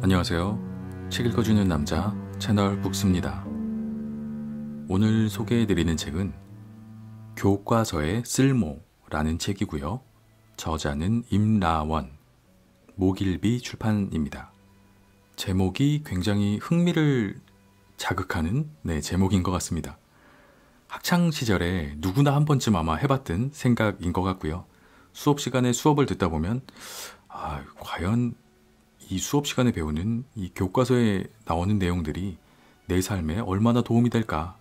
안녕하세요. 책 읽어주는 남자 채널 북스입니다. 오늘 소개해드리는 책은 교과서의 쓸모라는 책이고요. 저자는 임라원, 목일비 출판입니다. 제목이 굉장히 흥미를 자극하는 제목인 것 같습니다. 학창시절에 누구나 한 번쯤 아마 해봤던 생각인 것 같고요. 수업 시간에 수업을 듣다 보면 과연 이 수업 시간에 배우는 이 교과서에 나오는 내용들이 내 삶에 얼마나 도움이 될까?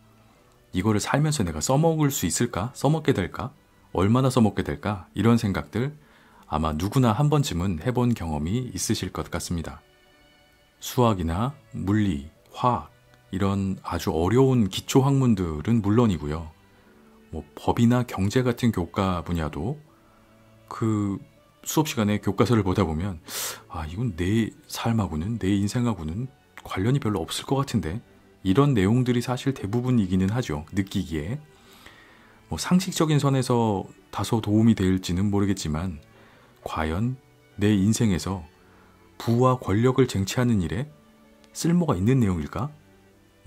이거를 살면서 내가 써먹을 수 있을까? 써먹게 될까? 얼마나 써먹게 될까? 이런 생각들 아마 누구나 한 번쯤은 해본 경험이 있으실 것 같습니다. 수학이나 물리, 화학 이런 아주 어려운 기초 학문들은 물론이고요. 법이나 경제 같은 교과 분야도 그 수업 시간에 교과서를 보다 보면 이건 내 삶하고는 내 인생하고는 관련이 별로 없을 것 같은데 이런 내용들이 사실 대부분이기는 하죠. 느끼기에. 상식적인 선에서 다소 도움이 될지는 모르겠지만 과연 내 인생에서 부와 권력을 쟁취하는 일에 쓸모가 있는 내용일까?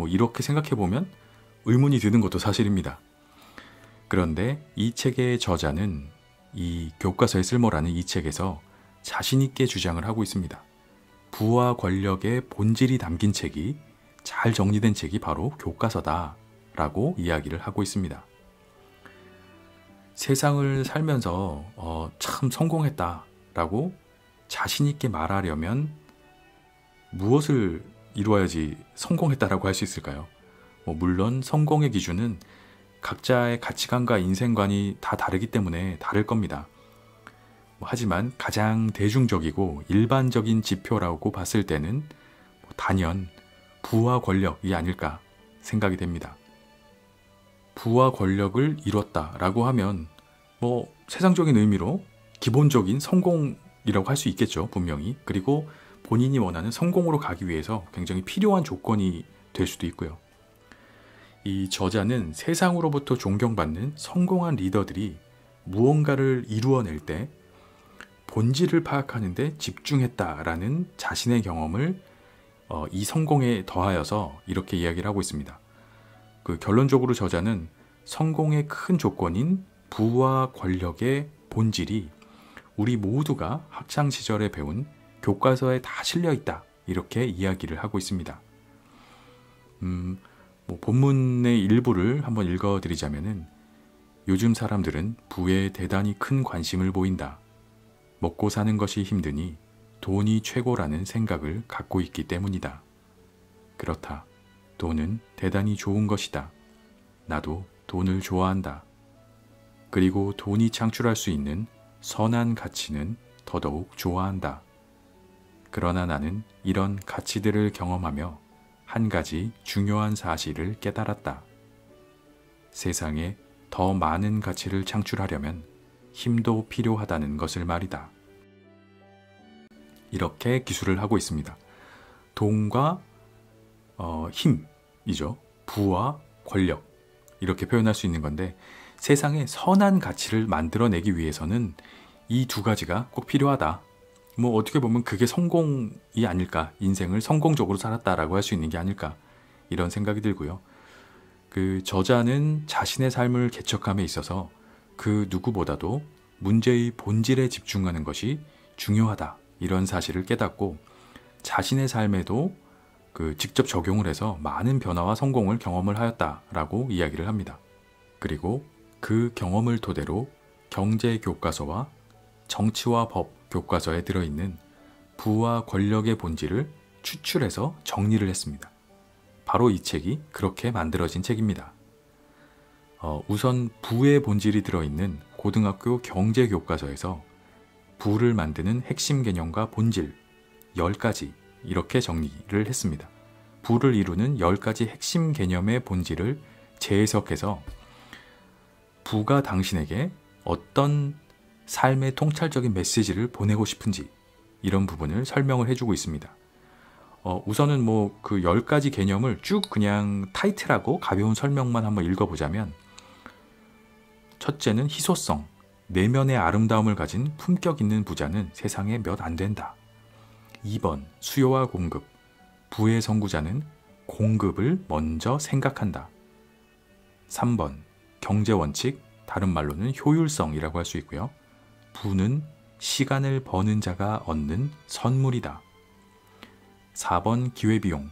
이렇게 생각해보면 의문이 드는 것도 사실입니다. 그런데 이 책의 저자는 이 교과서의 쓸모라는 이 책에서 자신 있게 주장을 하고 있습니다. 부와 권력의 본질이 담긴 책이 잘 정리된 책이 바로 교과서다라고 이야기를 하고 있습니다. 세상을 살면서 참 성공했다라고 자신 있게 말하려면 무엇을 이루어야지 성공했다라고 할 수 있을까요? 물론 성공의 기준은 각자의 가치관과 인생관이 다 다르기 때문에 다를 겁니다. 하지만 가장 대중적이고 일반적인 지표라고 봤을 때는 단연 부와 권력이 아닐까 생각이 됩니다. 부와 권력을 이뤘다라고 하면 세상적인 의미로 기본적인 성공이라고 할 수 있겠죠, 분명히. 그리고 본인이 원하는 성공으로 가기 위해서 굉장히 필요한 조건이 될 수도 있고요. 이 저자는 세상으로부터 존경받는 성공한 리더들이 무언가를 이루어낼 때 본질을 파악하는 데 집중했다라는 자신의 경험을 이 성공에 더하여서 이렇게 이야기를 하고 있습니다. 결론적으로 저자는 성공의 큰 조건인 부와 권력의 본질이 우리 모두가 학창시절에 배운 교과서에 다 실려있다 이렇게 이야기를 하고 있습니다. 본문의 일부를 한번 읽어드리자면은 요즘 사람들은 부에 대단히 큰 관심을 보인다. 먹고 사는 것이 힘드니 돈이 최고라는 생각을 갖고 있기 때문이다. 그렇다. 돈은 대단히 좋은 것이다. 나도 돈을 좋아한다. 그리고 돈이 창출할 수 있는 선한 가치는 더더욱 좋아한다. 그러나 나는 이런 가치들을 경험하며 한 가지 중요한 사실을 깨달았다. 세상에 더 많은 가치를 창출하려면 힘도 필요하다는 것을 말이다. 이렇게 기술을 하고 있습니다. 돈과 힘이죠. 부와 권력 이렇게 표현할 수 있는 건데 세상에 선한 가치를 만들어내기 위해서는 이 두 가지가 꼭 필요하다. 어떻게 보면 그게 성공이 아닐까, 인생을 성공적으로 살았다라고 할 수 있는 게 아닐까 이런 생각이 들고요. 저자는 자신의 삶을 개척함에 있어서 그 누구보다도 문제의 본질에 집중하는 것이 중요하다 이런 사실을 깨닫고 자신의 삶에도 직접 적용을 해서 많은 변화와 성공을 경험을 하였다라고 이야기를 합니다. 그리고 그 경험을 토대로 경제 교과서와 정치와 법 교과서에 들어있는 부와 권력의 본질을 추출해서 정리를 했습니다. 바로 이 책이 그렇게 만들어진 책입니다. 우선 부의 본질이 들어있는 고등학교 경제 교과서에서 부를 만드는 핵심 개념과 본질 10가지 이렇게 정리를 했습니다. 부를 이루는 10가지 핵심 개념의 본질을 재해석해서 부가 당신에게 어떤 삶의 통찰적인 메시지를 보내고 싶은지 이런 부분을 설명을 해주고 있습니다. 우선은 그 10가지 개념을 쭉 그냥 타이틀하고 가벼운 설명만 한번 읽어보자면 첫째는 희소성, 내면의 아름다움을 가진 품격 있는 부자는 세상에 몇 안 된다. 2번 수요와 공급. 부의 선구자는 공급을 먼저 생각한다. 3번 경제원칙, 다른 말로는 효율성이라고 할 수 있고요. 부는 시간을 버는 자가 얻는 선물이다. 4번 기회비용.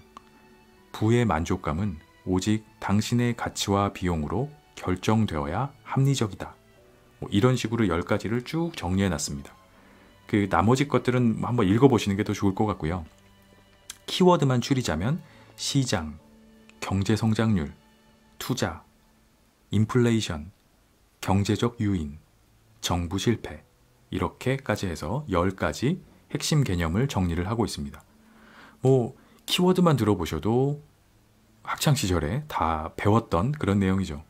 부의 만족감은 오직 당신의 가치와 비용으로 결정되어야 합리적이다. 이런 식으로 10가지를 쭉 정리해놨습니다. 그 나머지 것들은 한번 읽어보시는 게 더 좋을 것 같고요. 키워드만 추리자면 시장, 경제성장률, 투자, 인플레이션, 경제적 유인, 정부 실패, 이렇게까지 해서 10가지 핵심 개념을 정리를 하고 있습니다. 키워드만 들어보셔도 학창시절에 다 배웠던 그런 내용이죠.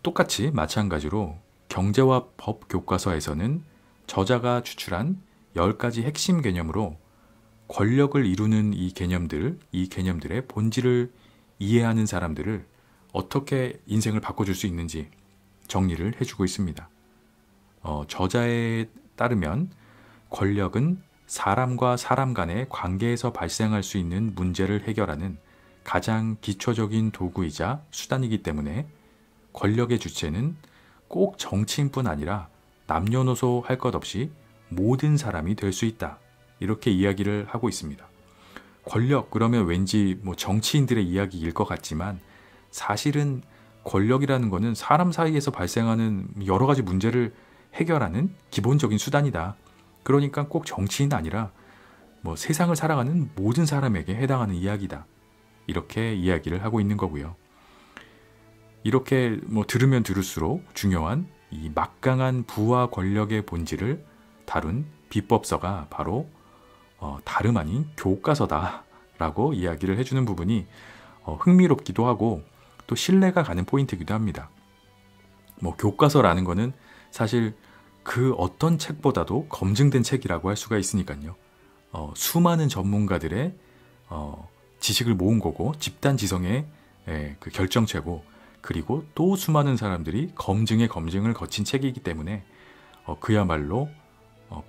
똑같이 마찬가지로 경제와 법 교과서에서는 저자가 추출한 10가지 핵심 개념으로 권력을 이루는 이 개념들의 본질을 이해하는 사람들을 어떻게 인생을 바꿔줄 수 있는지 정리를 해주고 있습니다. 저자에 따르면 권력은 사람과 사람 간의 관계에서 발생할 수 있는 문제를 해결하는 가장 기초적인 도구이자 수단이기 때문에 권력의 주체는 꼭 정치인뿐 아니라 남녀노소 할 것 없이 모든 사람이 될 수 있다. 이렇게 이야기를 하고 있습니다. 권력 그러면 왠지 정치인들의 이야기일 것 같지만 사실은 권력이라는 것은 사람 사이에서 발생하는 여러 가지 문제를 해결하는 기본적인 수단이다. 그러니까 꼭 정치인 아니라 세상을 살아가는 모든 사람에게 해당하는 이야기다. 이렇게 이야기를 하고 있는 거고요. 이렇게 들으면 들을수록 중요한 이 막강한 부와 권력의 본질을 다룬 비법서가 바로 다름 아닌 교과서다라고 이야기를 해주는 부분이 흥미롭기도 하고 또 신뢰가 가는 포인트이기도 합니다. 교과서라는 거는 사실 그 어떤 책보다도 검증된 책이라고 할 수가 있으니까요. 수많은 전문가들의 지식을 모은 거고 집단 지성의 그 결정체고 그리고 또 수많은 사람들이 검증을 거친 책이기 때문에 그야말로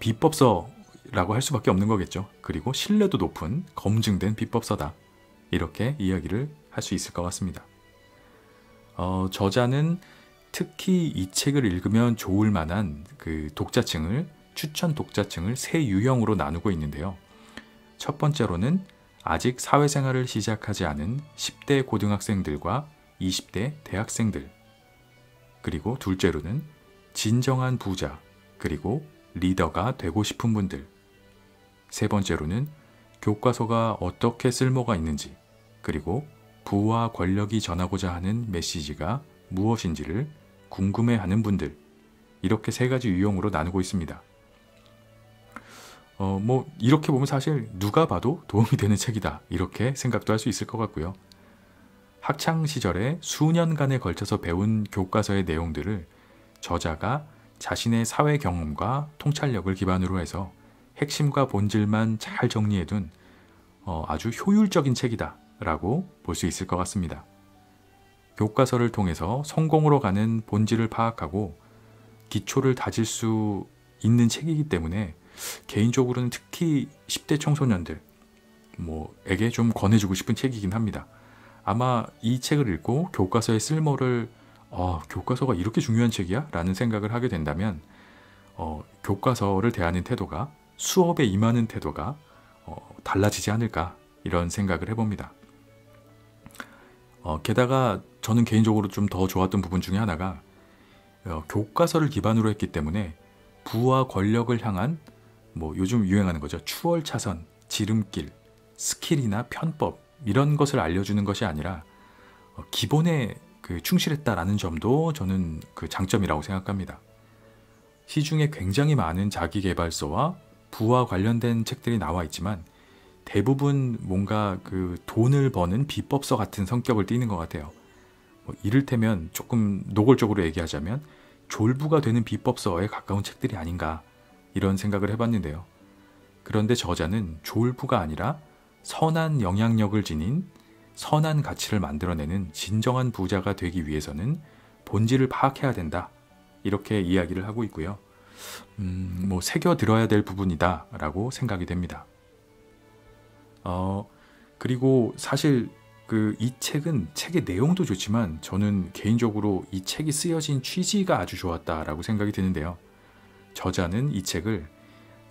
비법서라고 할 수밖에 없는 거겠죠. 그리고 신뢰도 높은 검증된 비법서다. 이렇게 이야기를 할 수 있을 것 같습니다. 저자는 특히 이 책을 읽으면 좋을 만한 그 추천 독자층을 세 유형으로 나누고 있는데요. 첫 번째로는 아직 사회생활을 시작하지 않은 10대 고등학생들과 20대 대학생들, 그리고 둘째로는 진정한 부자, 그리고 리더가 되고 싶은 분들, 세 번째로는 교과서가 어떻게 쓸모가 있는지, 그리고 부와 권력이 전하고자 하는 메시지가 무엇인지를 궁금해하는 분들, 이렇게 세 가지 유형으로 나누고 있습니다. 이렇게 보면 사실 누가 봐도 도움이 되는 책이다, 이렇게 생각도 할 수 있을 것 같고요. 학창 시절에 수년간에 걸쳐서 배운 교과서의 내용들을 저자가 자신의 사회 경험과 통찰력을 기반으로 해서 핵심과 본질만 잘 정리해둔 아주 효율적인 책이다 라고 볼 수 있을 것 같습니다. 교과서를 통해서 성공으로 가는 본질을 파악하고 기초를 다질 수 있는 책이기 때문에 개인적으로는 특히 10대 청소년들 에게 좀 권해주고 싶은 책이긴 합니다. 아마 이 책을 읽고 교과서의 쓸모를 교과서가 이렇게 중요한 책이야? 라는 생각을 하게 된다면 교과서를 대하는 태도가, 수업에 임하는 태도가 달라지지 않을까, 이런 생각을 해봅니다. 게다가 저는 개인적으로 좀 더 좋았던 부분 중에 하나가 교과서를 기반으로 했기 때문에 부와 권력을 향한 요즘 유행하는 거죠. 추월차선, 지름길, 스킬이나 편법 이런 것을 알려주는 것이 아니라 기본에 충실했다라는 점도 저는 그 장점이라고 생각합니다. 시중에 굉장히 많은 자기계발서와 부와 관련된 책들이 나와 있지만 대부분 뭔가 그 돈을 버는 비법서 같은 성격을 띠는 것 같아요. 이를테면 조금 노골적으로 얘기하자면 졸부가 되는 비법서에 가까운 책들이 아닌가, 이런 생각을 해봤는데요. 그런데 저자는 졸부가 아니라 선한 영향력을 지닌 선한 가치를 만들어내는 진정한 부자가 되기 위해서는 본질을 파악해야 된다, 이렇게 이야기를 하고 있고요. 새겨들어야 될 부분이다 라고 생각이 됩니다. 그리고 사실 이 책의 내용도 좋지만 저는 개인적으로 이 책이 쓰여진 취지가 아주 좋았다라고 생각이 드는데요. 저자는 이 책을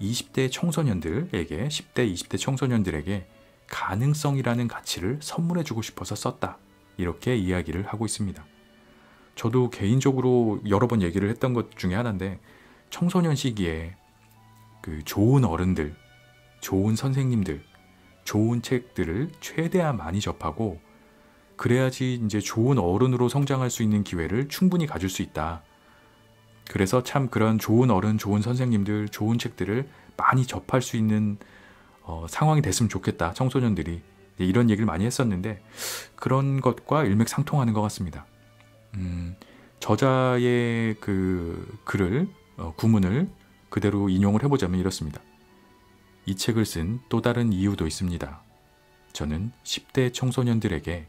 20대 청소년들에게, 10대, 20대 청소년들에게 가능성이라는 가치를 선물해주고 싶어서 썼다. 이렇게 이야기를 하고 있습니다. 저도 개인적으로 여러 번 얘기를 했던 것 중에 하나인데, 청소년 시기에 좋은 어른들, 좋은 선생님들, 좋은 책들을 최대한 많이 접하고 그래야지 이제 좋은 어른으로 성장할 수 있는 기회를 충분히 가질 수 있다. 그래서 참 그런 좋은 어른, 좋은 선생님들, 좋은 책들을 많이 접할 수 있는 상황이 됐으면 좋겠다. 청소년들이 이런 얘기를 많이 했었는데 그런 것과 일맥상통하는 것 같습니다. 저자의 글을 구문을 그대로 인용을 해보자면 이렇습니다. 이 책을 쓴 또 다른 이유도 있습니다. 저는 10대 청소년들에게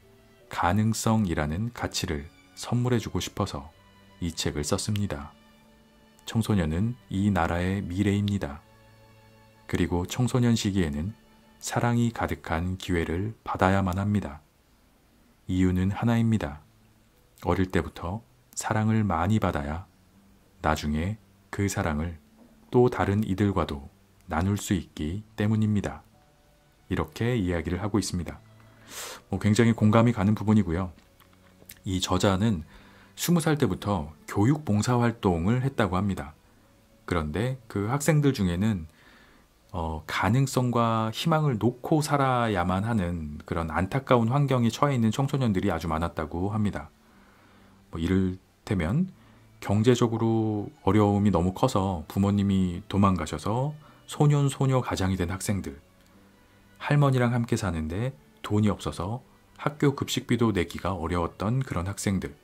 가능성이라는 가치를 선물해주고 싶어서 이 책을 썼습니다. 청소년은 이 나라의 미래입니다. 그리고 청소년 시기에는 사랑이 가득한 기회를 받아야만 합니다. 이유는 하나입니다. 어릴 때부터 사랑을 많이 받아야 나중에 그 사랑을 또 다른 이들과도 나눌 수 있기 때문입니다. 이렇게 이야기를 하고 있습니다. 굉장히 공감이 가는 부분이고요. 이 저자는 20살 때부터 교육 봉사활동을 했다고 합니다. 그런데 그 학생들 중에는 가능성과 희망을 놓고 살아야만 하는 그런 안타까운 환경에 처해 있는 청소년들이 아주 많았다고 합니다. 이를테면 경제적으로 어려움이 너무 커서 부모님이 도망가셔서 소년, 소녀 가장이 된 학생들, 할머니랑 함께 사는데 돈이 없어서 학교 급식비도 내기가 어려웠던 그런 학생들,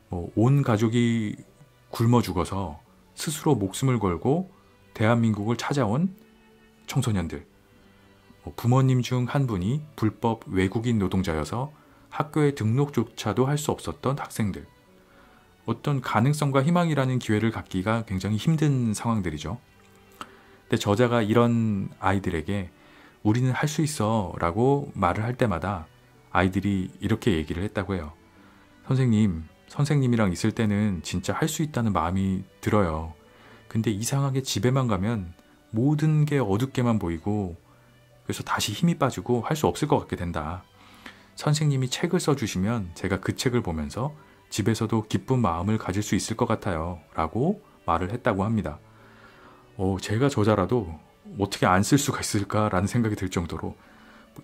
온 가족이 굶어 죽어서 스스로 목숨을 걸고 대한민국을 찾아온 청소년들, 부모님 중 한 분이 불법 외국인 노동자여서 학교에 등록조차도 할 수 없었던 학생들, 어떤 가능성과 희망이라는 기회를 갖기가 굉장히 힘든 상황들이죠. 근데 저자가 이런 아이들에게 우리는 할 수 있어 라고 말을 할 때마다 아이들이 이렇게 얘기를 했다고 해요. 선생님이랑 있을 때는 진짜 할 수 있다는 마음이 들어요. 근데 이상하게 집에만 가면 모든 게 어둡게만 보이고 그래서 다시 힘이 빠지고 할 수 없을 것 같게 된다. 선생님이 책을 써주시면 제가 그 책을 보면서 집에서도 기쁜 마음을 가질 수 있을 것 같아요. 라고 말을 했다고 합니다. 제가 저자라도 어떻게 안 쓸 수가 있을까라는 생각이 들 정도로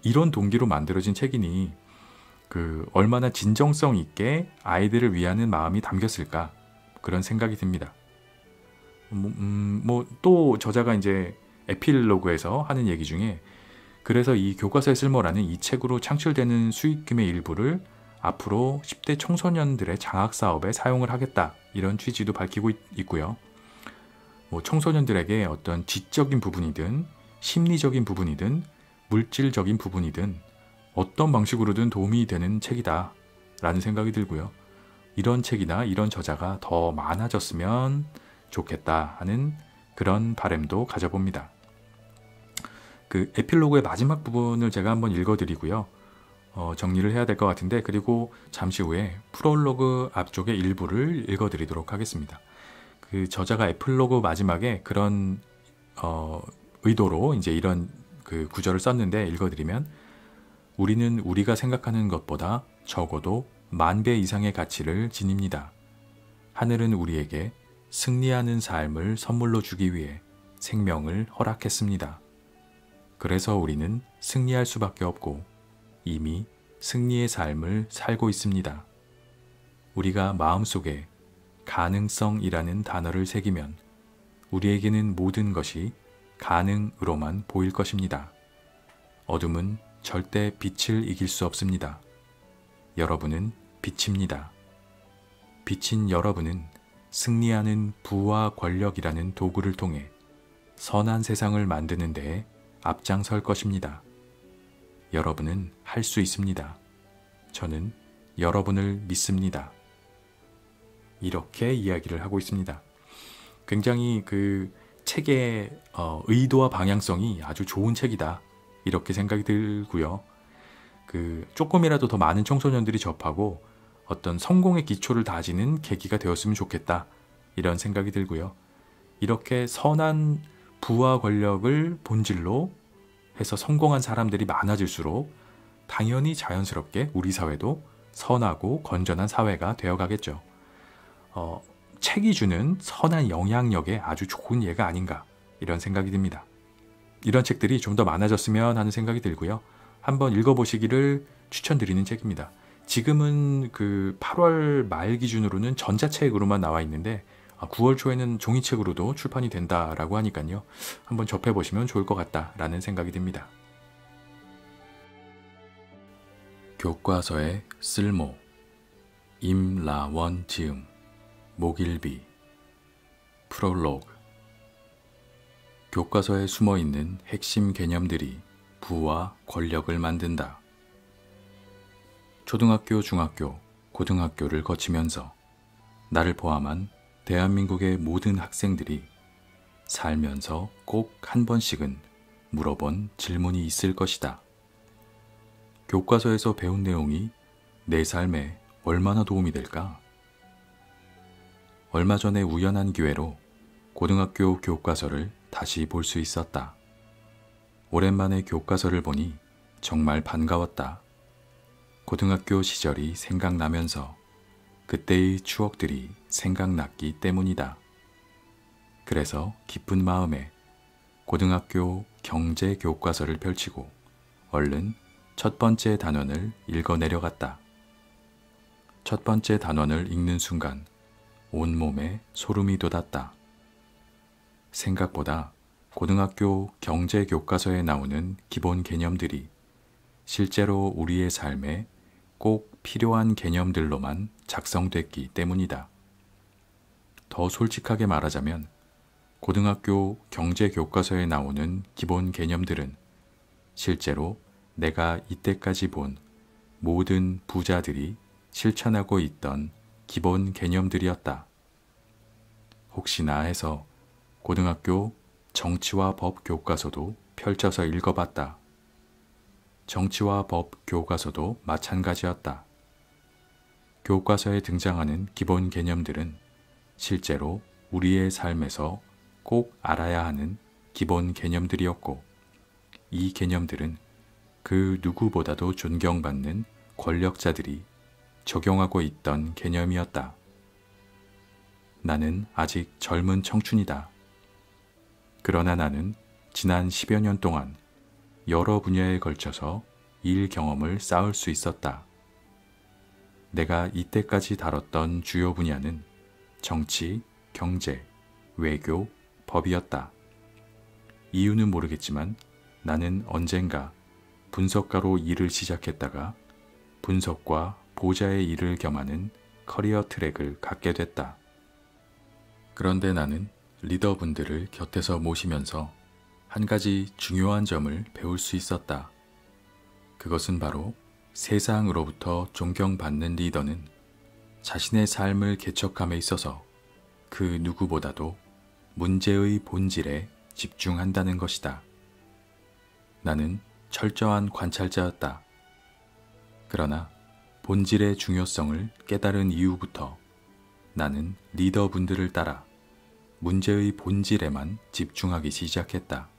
이런 동기로 만들어진 책이니 얼마나 진정성 있게 아이들을 위하는 마음이 담겼을까 그런 생각이 듭니다. 또 저자가 이제 에필로그에서 하는 얘기 중에 그래서 이 교과서의 쓸모라는 이 책으로 창출되는 수익금의 일부를 앞으로 10대 청소년들의 장학사업에 사용을 하겠다 이런 취지도 밝히고 있고요. 청소년들에게 어떤 지적인 부분이든 심리적인 부분이든 물질적인 부분이든 어떤 방식으로든 도움이 되는 책이다 라는 생각이 들고요. 이런 책이나 이런 저자가 더 많아졌으면 좋겠다 하는 그런 바람도 가져봅니다. 에필로그의 마지막 부분을 제가 한번 읽어드리고요. 정리를 해야 될 것 같은데 그리고 잠시 후에 프롤로그 앞쪽의 일부를 읽어드리도록 하겠습니다. 저자가 에필로그 마지막에 그런 의도로 이제 이런 구절을 썼는데 읽어드리면 우리는 우리가 생각하는 것보다 적어도 10,000배 이상의 가치를 지닙니다. 하늘은 우리에게 승리하는 삶을 선물로 주기 위해 생명을 허락했습니다. 그래서 우리는 승리할 수밖에 없고 이미 승리의 삶을 살고 있습니다. 우리가 마음속에 가능성이라는 단어를 새기면 우리에게는 모든 것이 가능으로만 보일 것입니다. 어둠은 절대 빛을 이길 수 없습니다. 여러분은 빛입니다. 빛인 여러분은 승리하는 부와 권력이라는 도구를 통해 선한 세상을 만드는 데에 앞장설 것입니다. 여러분은 할 수 있습니다. 저는 여러분을 믿습니다. 이렇게 이야기를 하고 있습니다. 굉장히 그 책의 의도와 방향성이 아주 좋은 책이다. 이렇게 생각이 들고요. 그 조금이라도 더 많은 청소년들이 접하고 어떤 성공의 기초를 다지는 계기가 되었으면 좋겠다. 이런 생각이 들고요. 이렇게 선한 부와 권력을 본질로 해서 성공한 사람들이 많아질수록 당연히 자연스럽게 우리 사회도 선하고 건전한 사회가 되어가겠죠. 책이 주는 선한 영향력에 아주 좋은 예가 아닌가 이런 생각이 듭니다. 이런 책들이 좀 더 많아졌으면 하는 생각이 들고요. 한번 읽어보시기를 추천드리는 책입니다. 지금은 그 8월 말 기준으로는 전자책으로만 나와 있는데 9월 초에는 종이책으로도 출판이 된다라고 하니까요. 한번 접해보시면 좋을 것 같다라는 생각이 듭니다. 교과서의 쓸모 임라원 지음 목일비 프롤로그 교과서에 숨어있는 핵심 개념들이 부와 권력을 만든다. 초등학교, 중학교, 고등학교를 거치면서 나를 포함한 대한민국의 모든 학생들이 살면서 꼭 한 번씩은 물어본 질문이 있을 것이다. 교과서에서 배운 내용이 내 삶에 얼마나 도움이 될까? 얼마 전에 우연한 기회로 고등학교 교과서를 다시 볼 수 있었다. 오랜만에 교과서를 보니 정말 반가웠다. 고등학교 시절이 생각나면서 그때의 추억들이 생각났기 때문이다. 그래서 기쁜 마음에 고등학교 경제 교과서를 펼치고 얼른 첫 번째 단원을 읽어 내려갔다. 첫 번째 단원을 읽는 순간 온몸에 소름이 돋았다. 생각보다 고등학교 경제 교과서에 나오는 기본 개념들이 실제로 우리의 삶에 꼭 필요한 개념들로만 작성됐기 때문이다. 더 솔직하게 말하자면 고등학교 경제 교과서에 나오는 기본 개념들은 실제로 내가 이때까지 본 모든 부자들이 실천하고 있던 기본 개념들이었다. 혹시나 해서 고등학교 정치와 법 교과서도 펼쳐서 읽어봤다. 정치와 법 교과서도 마찬가지였다. 교과서에 등장하는 기본 개념들은 실제로 우리의 삶에서 꼭 알아야 하는 기본 개념들이었고, 이 개념들은 그 누구보다도 존경받는 권력자들이 적용하고 있던 개념이었다. 나는 아직 젊은 청춘이다. 그러나 나는 지난 10여 년 동안 여러 분야에 걸쳐서 일 경험을 쌓을 수 있었다. 내가 이때까지 다뤘던 주요 분야는 정치, 경제, 외교, 법이었다. 이유는 모르겠지만 나는 언젠가 분석가로 일을 시작했다가 분석과 보좌의 일을 겸하는 커리어 트랙을 갖게 됐다. 그런데 나는 리더분들을 곁에서 모시면서 한 가지 중요한 점을 배울 수 있었다. 그것은 바로 세상으로부터 존경받는 리더는 자신의 삶을 개척함에 있어서 그 누구보다도 문제의 본질에 집중한다는 것이다. 나는 철저한 관찰자였다. 그러나 본질의 중요성을 깨달은 이후부터 나는 리더분들을 따라 문제의 본질에만 집중하기 시작했다.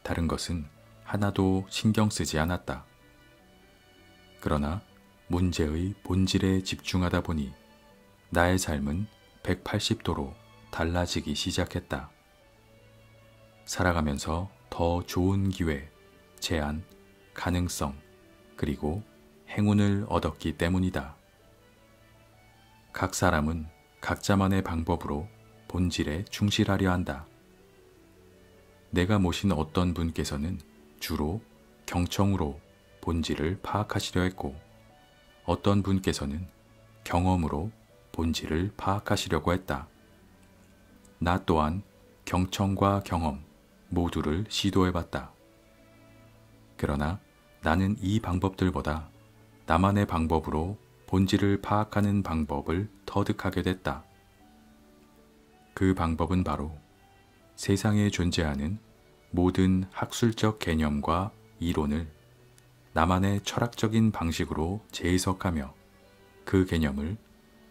다른 것은 하나도 신경 쓰지 않았다. 그러나 문제의 본질에 집중하다 보니 나의 삶은 180도로 달라지기 시작했다. 살아가면서 더 좋은 기회, 제안, 가능성, 그리고 행운을 얻었기 때문이다. 각 사람은 각자만의 방법으로 본질에 충실하려 한다. 내가 모신 어떤 분께서는 주로 경청으로 본질을 파악하시려 했고, 어떤 분께서는 경험으로 본질을 파악하시려고 했다. 나 또한 경청과 경험 모두를 시도해봤다. 그러나 나는 이 방법들보다 나만의 방법으로 본질을 파악하는 방법을 터득하게 됐다. 그 방법은 바로 세상에 존재하는 모든 학술적 개념과 이론을 나만의 철학적인 방식으로 재해석하며 그 개념을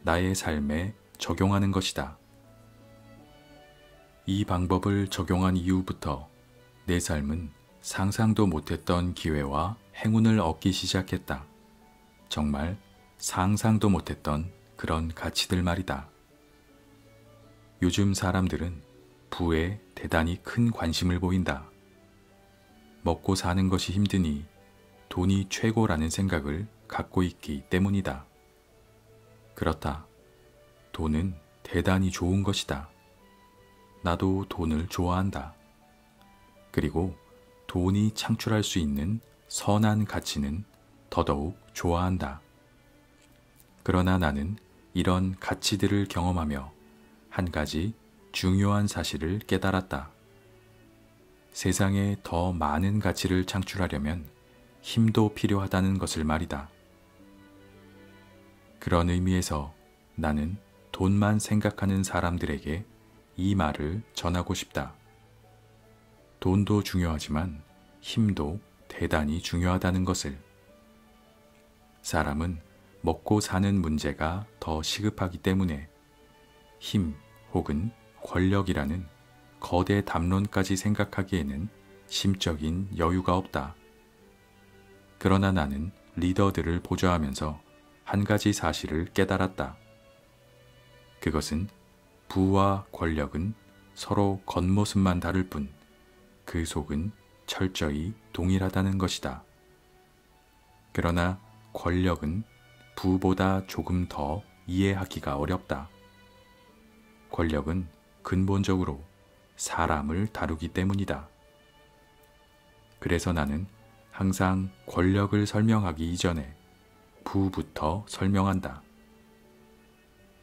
나의 삶에 적용하는 것이다. 이 방법을 적용한 이후부터 내 삶은 상상도 못했던 기회와 행운을 얻기 시작했다. 정말 상상도 못했던 그런 가치들 말이다. 요즘 사람들은 부에 대단히 큰 관심을 보인다. 먹고 사는 것이 힘드니 돈이 최고라는 생각을 갖고 있기 때문이다. 그렇다. 돈은 대단히 좋은 것이다. 나도 돈을 좋아한다. 그리고 돈이 창출할 수 있는 선한 가치는 더더욱 좋아한다. 그러나 나는 이런 가치들을 경험하며 한 가지 중요한 사실을 깨달았다. 세상에 더 많은 가치를 창출하려면 힘도 필요하다는 것을 말이다. 그런 의미에서 나는 돈만 생각하는 사람들에게 이 말을 전하고 싶다. 돈도 중요하지만 힘도 대단히 중요하다는 것을. 사람은 먹고 사는 문제가 더 시급하기 때문에 힘 혹은 권력이라는 거대 담론까지 생각하기에는 심적인 여유가 없다. 그러나 나는 리더들을 보좌하면서 한 가지 사실을 깨달았다. 그것은 부와 권력은 서로 겉모습만 다를 뿐 그 속은 철저히 동일하다는 것이다. 그러나 권력은 부보다 조금 더 이해하기가 어렵다. 권력은 근본적으로 사람을 다루기 때문이다. 그래서 나는 항상 권력을 설명하기 이전에 부부터 설명한다.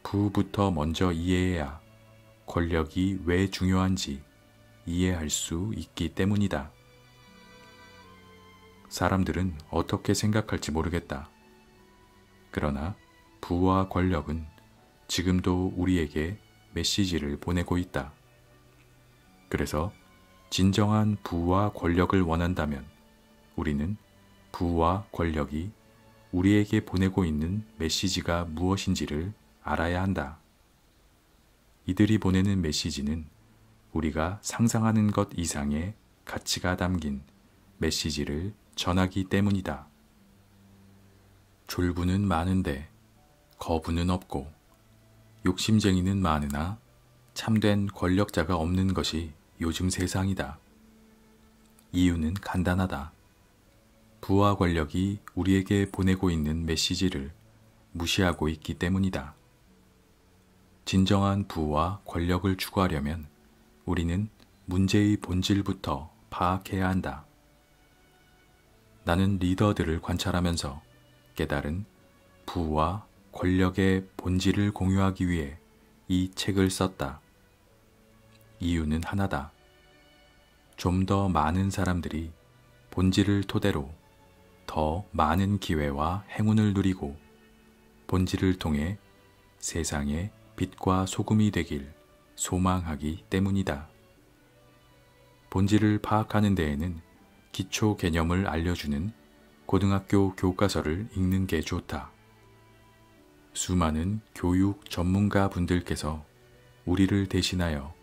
부부터 먼저 이해해야 권력이 왜 중요한지 이해할 수 있기 때문이다. 사람들은 어떻게 생각할지 모르겠다. 그러나 부와 권력은 지금도 우리에게 메시지를 보내고 있다. 그래서 진정한 부와 권력을 원한다면 우리는 부와 권력이 우리에게 보내고 있는 메시지가 무엇인지를 알아야 한다. 이들이 보내는 메시지는 우리가 상상하는 것 이상의 가치가 담긴 메시지를 전하기 때문이다. 졸부는 많은데 거부는 없고 욕심쟁이는 많으나 참된 권력자가 없는 것이 요즘 세상이다. 이유는 간단하다. 부와 권력이 우리에게 보내고 있는 메시지를 무시하고 있기 때문이다. 진정한 부와 권력을 추구하려면 우리는 문제의 본질부터 파악해야 한다. 나는 리더들을 관찰하면서 깨달은 부와 권력의 본질을 공유하기 위해 이 책을 썼다. 이유는 하나다. 좀 더 많은 사람들이 본질을 토대로 더 많은 기회와 행운을 누리고 본질을 통해 세상의 빛과 소금이 되길 소망하기 때문이다. 본질을 파악하는 데에는 기초 개념을 알려주는 고등학교 교과서를 읽는 게 좋다. 수많은 교육 전문가 분들께서 우리를 대신하여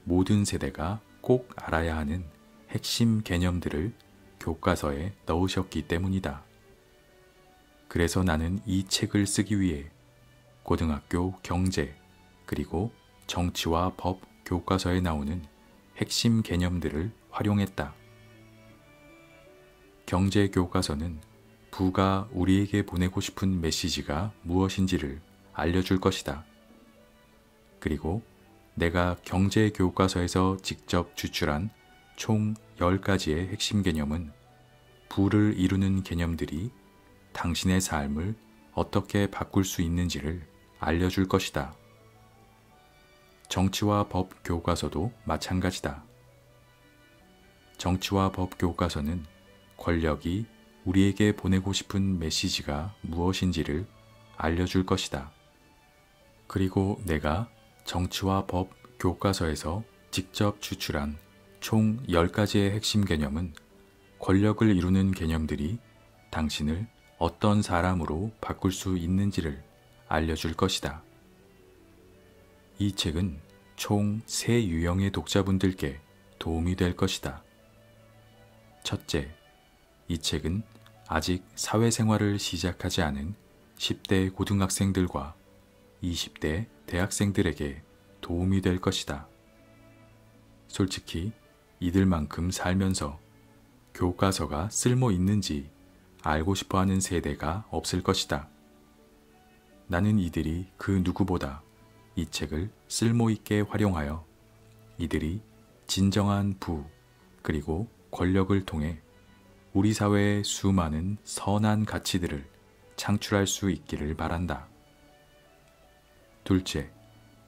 모든 세대가 꼭 알아야 하는 핵심 개념들을 교과서에 넣으셨기 때문이다. 그래서 나는 이 책을 쓰기 위해 고등학교 경제 그리고 정치와 법 교과서에 나오는 핵심 개념들을 활용했다. 경제 교과서는 부가 우리에게 보내고 싶은 메시지가 무엇인지를 알려줄 것이다. 그리고 내가 경제 교과서에서 직접 추출한 총 10가지의 핵심 개념은 부를 이루는 개념들이 당신의 삶을 어떻게 바꿀 수 있는지를 알려줄 것이다. 정치와 법 교과서도 마찬가지다. 정치와 법 교과서는 권력이 우리에게 보내고 싶은 메시지가 무엇인지를 알려줄 것이다. 그리고 내가 정치와 법 교과서에서 직접 추출한 총 10가지의 핵심 개념은 권력을 이루는 개념들이 당신을 어떤 사람으로 바꿀 수 있는지를 알려줄 것이다. 이 책은 총 3유형의 독자분들께 도움이 될 것이다. 첫째, 이 책은 아직 사회생활을 시작하지 않은 10대 고등학생들과 20대 대학생들에게 도움이 될 것이다. 솔직히 이들만큼 살면서 교과서가 쓸모 있는지 알고 싶어 하는 세대가 없을 것이다. 나는 이들이 그 누구보다 이 책을 쓸모 있게 활용하여 이들이 진정한 부 그리고 권력을 통해 우리 사회의 수많은 선한 가치들을 창출할 수 있기를 바란다. 둘째,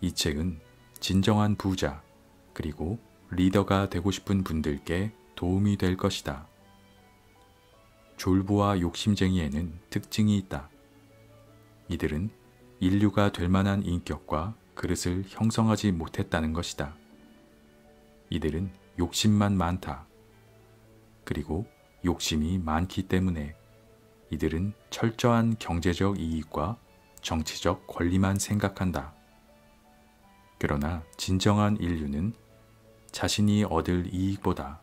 이 책은 진정한 부자 그리고 리더가 되고 싶은 분들께 도움이 될 것이다. 졸부와 욕심쟁이에는 특징이 있다. 이들은 인류가 될 만한 인격과 그릇을 형성하지 못했다는 것이다. 이들은 욕심만 많다. 그리고 욕심이 많기 때문에 이들은 철저한 경제적 이익과 정치적 권리만 생각한다. 그러나 진정한 인류는 자신이 얻을 이익보다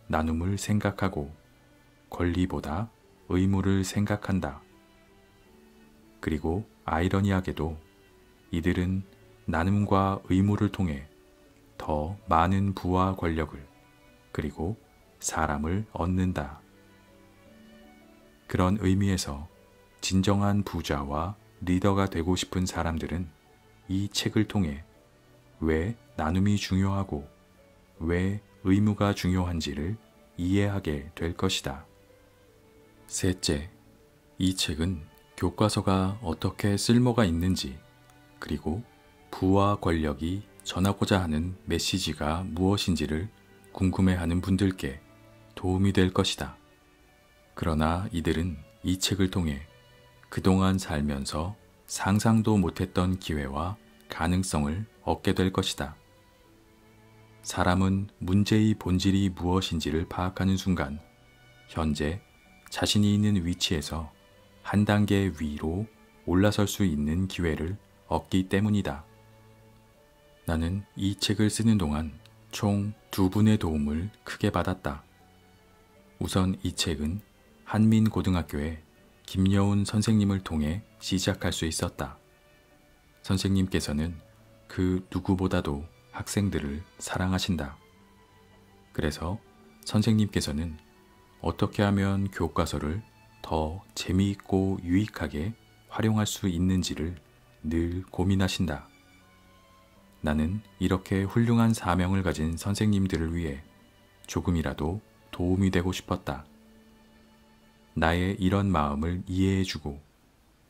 나눔을 생각하고 권리보다 의무를 생각한다. 그리고 아이러니하게도 이들은 나눔과 의무를 통해 더 많은 부와 권력을 그리고 사람을 얻는다. 그런 의미에서 진정한 부자와 리더가 되고 싶은 사람들은 이 책을 통해 왜 나눔이 중요하고 왜 의무가 중요한지를 이해하게 될 것이다. 셋째, 이 책은 교과서가 어떻게 쓸모가 있는지 그리고 부와 권력이 전하고자 하는 메시지가 무엇인지를 궁금해하는 분들께 도움이 될 것이다. 그러나 이들은 이 책을 통해 그동안 살면서 상상도 못했던 기회와 가능성을 얻게 될 것이다. 사람은 문제의 본질이 무엇인지를 파악하는 순간 현재 자신이 있는 위치에서 한 단계 위로 올라설 수 있는 기회를 얻기 때문이다. 나는 이 책을 쓰는 동안 총 2분의 도움을 크게 받았다. 우선 이 책은 한민고등학교의 김여운 선생님을 통해 시작할 수 있었다. 선생님께서는 그 누구보다도 학생들을 사랑하신다. 그래서 선생님께서는 어떻게 하면 교과서를 더 재미있고 유익하게 활용할 수 있는지를 늘 고민하신다. 나는 이렇게 훌륭한 사명을 가진 선생님들을 위해 조금이라도 도움이 되고 싶었다. 나의 이런 마음을 이해해주고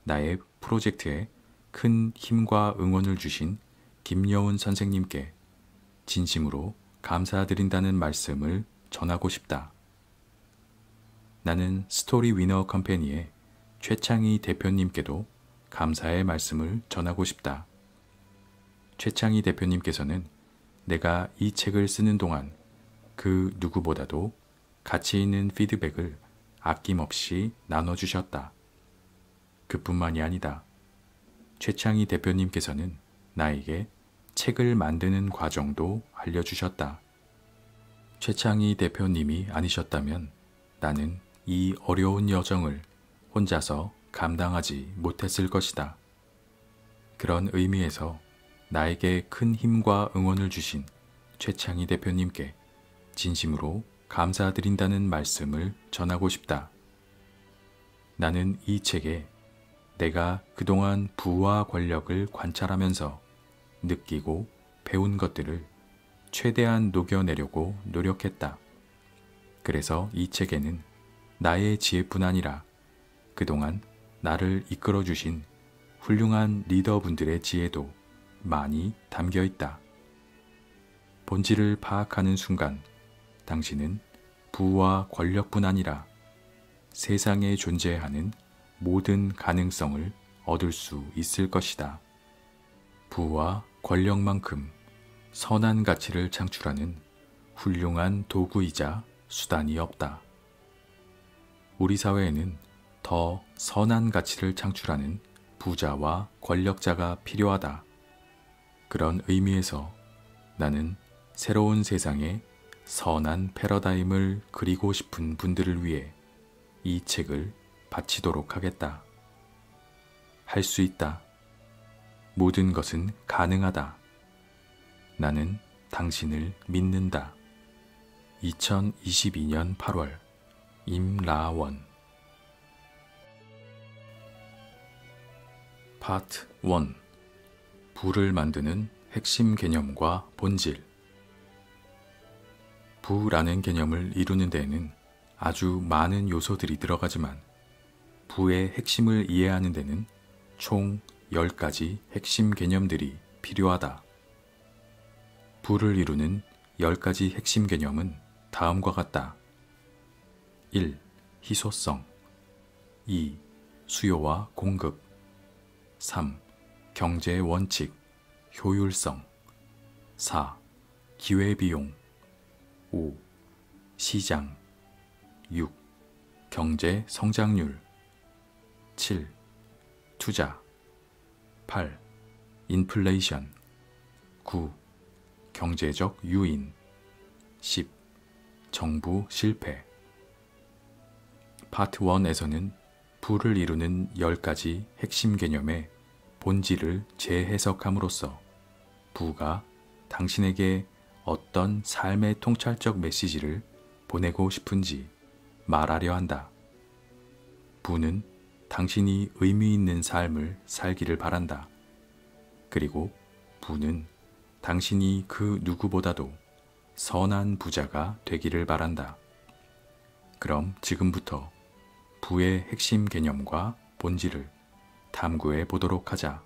나의 프로젝트에 큰 힘과 응원을 주신 김여운 선생님께 진심으로 감사드린다는 말씀을 전하고 싶다. 나는 스토리 위너 컴퍼니의 최창희 대표님께도 감사의 말씀을 전하고 싶다. 최창희 대표님께서는 내가 이 책을 쓰는 동안 그 누구보다도 가치 있는 피드백을 아낌없이 나눠주셨다. 그뿐만이 아니다. 최창희 대표님께서는 나에게 책을 만드는 과정도 알려주셨다. 최창희 대표님이 아니셨다면 나는 이 어려운 여정을 혼자서 감당하지 못했을 것이다. 그런 의미에서 나에게 큰 힘과 응원을 주신 최창희 대표님께 진심으로 감사드린다는 말씀을 전하고 싶다. 나는 이 책에 내가 그동안 부와 권력을 관찰하면서 느끼고 배운 것들을 최대한 녹여내려고 노력했다. 그래서 이 책에는 나의 지혜뿐 아니라 그동안 나를 이끌어주신 훌륭한 리더분들의 지혜도 많이 담겨 있다. 본질을 파악하는 순간 당신은 부와 권력뿐 아니라 세상에 존재하는 모든 가능성을 얻을 수 있을 것이다. 부와 권력만큼 선한 가치를 창출하는 훌륭한 도구이자 수단이 없다. 우리 사회에는 더 선한 가치를 창출하는 부자와 권력자가 필요하다. 그런 의미에서 나는 새로운 세상에 선한 패러다임을 그리고 싶은 분들을 위해 이 책을 바치도록 하겠다. 할 수 있다. 모든 것은 가능하다. 나는 당신을 믿는다. 2022년 8월 임라원. 파트 1. 부를 만드는 핵심 개념과 본질. 부라는 개념을 이루는 데에는 아주 많은 요소들이 들어가지만 부의 핵심을 이해하는 데는 총 10가지 핵심 개념들이 필요하다. 부를 이루는 10가지 핵심 개념은 다음과 같다. 1. 희소성. 2. 수요와 공급. 3. 경제의 원칙, 효율성. 4. 기회비용. 5. 시장. 6. 경제 성장률. 7. 투자. 8. 인플레이션. 9. 경제적 유인. 10. 정부 실패. 파트 1에서는 부를 이루는 10가지 핵심 개념의 본질을 재해석함으로써 부가 당신에게 어떤 삶의 통찰적 메시지를 보내고 싶은지 말하려 한다. 부는 당신이 의미 있는 삶을 살기를 바란다. 그리고 부는 당신이 그 누구보다도 선한 부자가 되기를 바란다. 그럼 지금부터 부의 핵심 개념과 본질을 탐구해 보도록 하자.